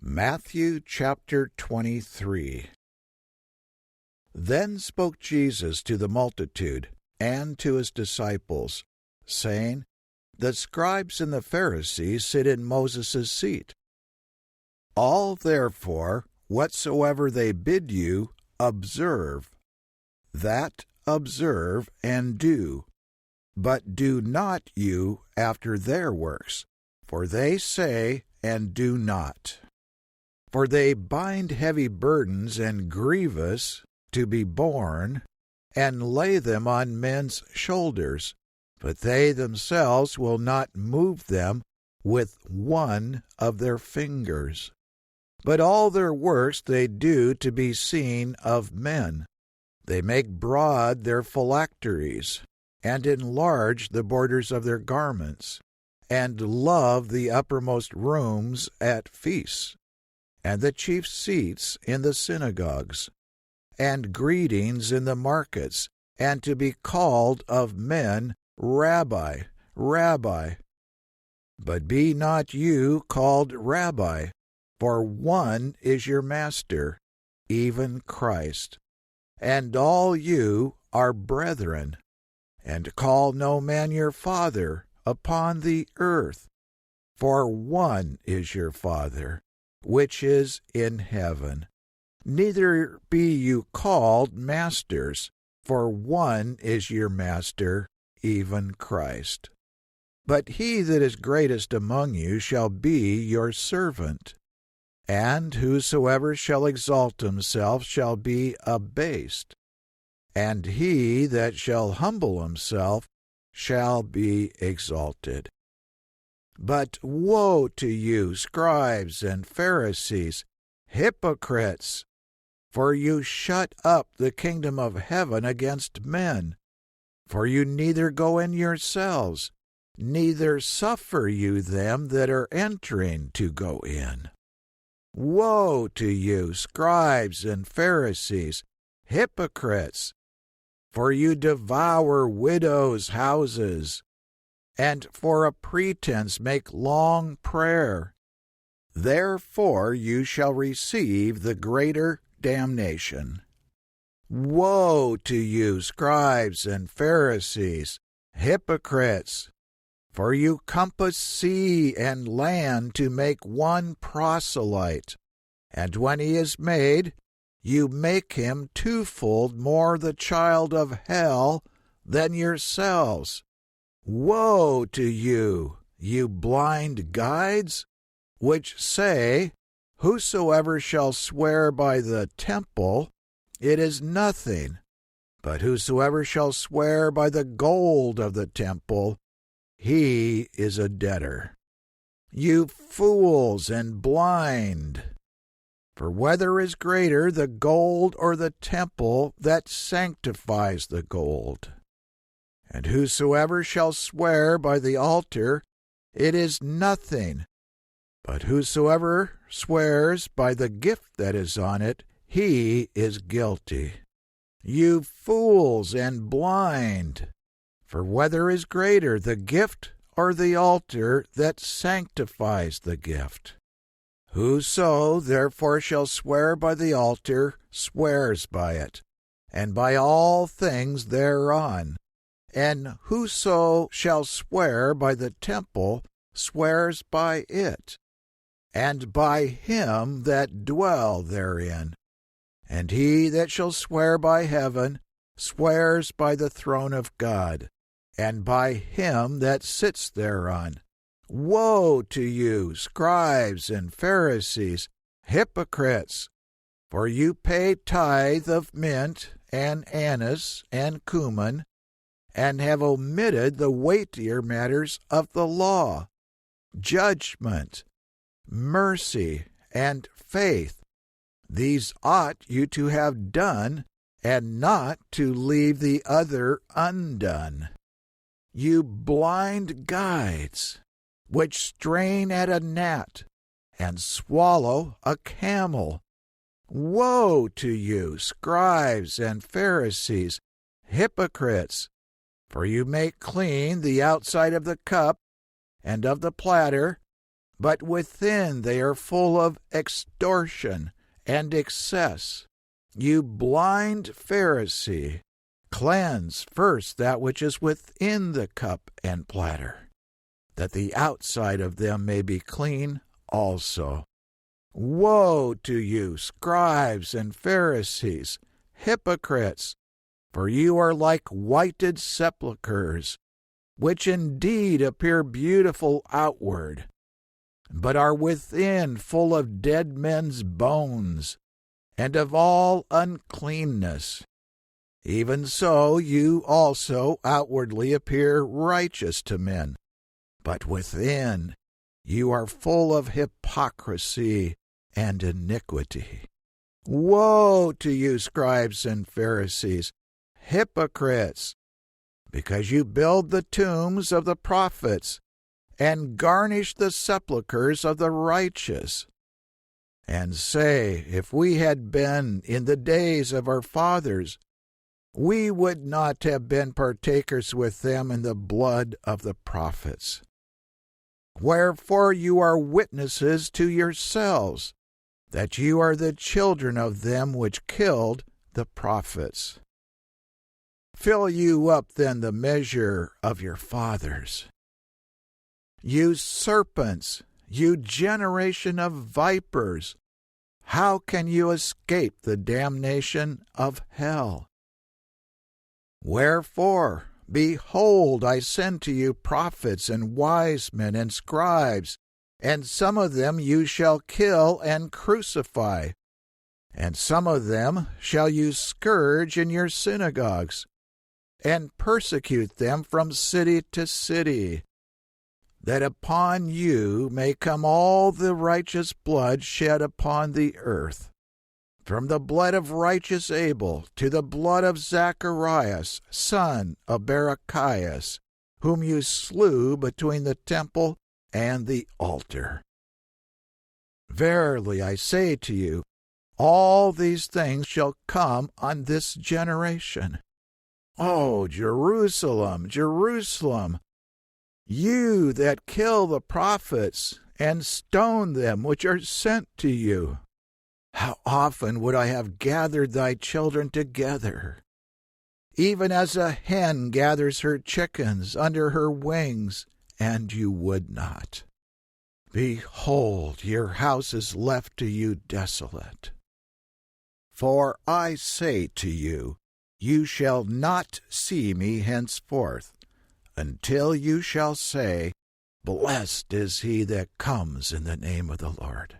Matthew chapter 23. Then spoke Jesus to the multitude and to his disciples, saying, The scribes and the Pharisees sit in Moses' seat. All therefore, whatsoever they bid you, observe. That observe and do. But do not you after their works, for they say and do not. For they bind heavy burdens and grievous to be borne, and lay them on men's shoulders, but they themselves will not move them with one of their fingers. But all their works they do to be seen of men. They make broad their phylacteries, and enlarge the borders of their garments, and love the uppermost rooms at feasts, and the chief seats in the synagogues, and greetings in the markets, and to be called of men, Rabbi, Rabbi. But be not you called Rabbi, for one is your Master, even Christ. And all you are brethren. And call no man your Father upon the earth, for one is your Father, which is in heaven. Neither be you called masters, for one is your Master, even Christ. But he that is greatest among you shall be your servant. And whosoever shall exalt himself shall be abased, and he that shall humble himself shall be exalted. But woe to you, scribes and Pharisees, hypocrites! For you shut up the kingdom of heaven against men. For you neither go in yourselves, neither suffer you them that are entering to go in. Woe to you, scribes and Pharisees, hypocrites! For you devour widows' houses, and for a pretense make long prayer. Therefore you shall receive the greater damnation. Woe to you, scribes and Pharisees, hypocrites! For you compass sea and land to make one proselyte, and when he is made, you make him twofold more the child of hell than yourselves. Woe to you, you blind guides, which say, Whosoever shall swear by the temple, it is nothing, but whosoever shall swear by the gold of the temple, he is a debtor. You fools and blind! For whether is greater, the gold or the temple that sanctifies the gold? And whosoever shall swear by the altar, it is nothing, but whosoever swears by the gift that is on it, he is guilty. You fools and blind! For whether is greater, the gift or the altar that sanctifies the gift? Whoso therefore shall swear by the altar swears by it, and by all things thereon. And whoso shall swear by the temple swears by it, and by him that dwell therein. And he that shall swear by heaven swears by the throne of God, and by him that sits thereon. Woe to you, scribes and Pharisees, hypocrites! For you pay tithe of mint and anise and cumin, and have omitted the weightier matters of the law, judgment, mercy, and faith. These ought you to have done, and not to leave the other undone. You blind guides, which strain at a gnat, and swallow a camel. Woe to you, scribes and Pharisees, hypocrites! For you make clean the outside of the cup and of the platter, but within they are full of extortion and excess. You blind Pharisee, cleanse first that which is within the cup and platter, that the outside of them may be clean also. Woe to you, scribes and Pharisees, hypocrites! For you are like whited sepulchres, which indeed appear beautiful outward, but are within full of dead men's bones, and of all uncleanness. Even so you also outwardly appear righteous to men, but within you are full of hypocrisy and iniquity. Woe to you, scribes and Pharisees, hypocrites! Because you build the tombs of the prophets, and garnish the sepulchres of the righteous, and say, if we had been in the days of our fathers, we would not have been partakers with them in the blood of the prophets. Wherefore you are witnesses to yourselves, that you are the children of them which killed the prophets. Fill you up then the measure of your fathers. You serpents, you generation of vipers, how can you escape the damnation of hell? Wherefore, behold, I send to you prophets and wise men and scribes, and some of them you shall kill and crucify, and some of them shall you scourge in your synagogues, and persecute them from city to city, that upon you may come all the righteous blood shed upon the earth, from the blood of righteous Abel to the blood of Zacharias, son of Barachias, whom you slew between the temple and the altar. Verily I say to you, all these things shall come on this generation. O Jerusalem, Jerusalem, you that kill the prophets and stone them which are sent to you, how often would I have gathered thy children together, even as a hen gathers her chickens under her wings, and you would not. Behold, your house is left to you desolate. For I say to you, you shall not see me henceforth, until you shall say, Blessed is he that comes in the name of the Lord.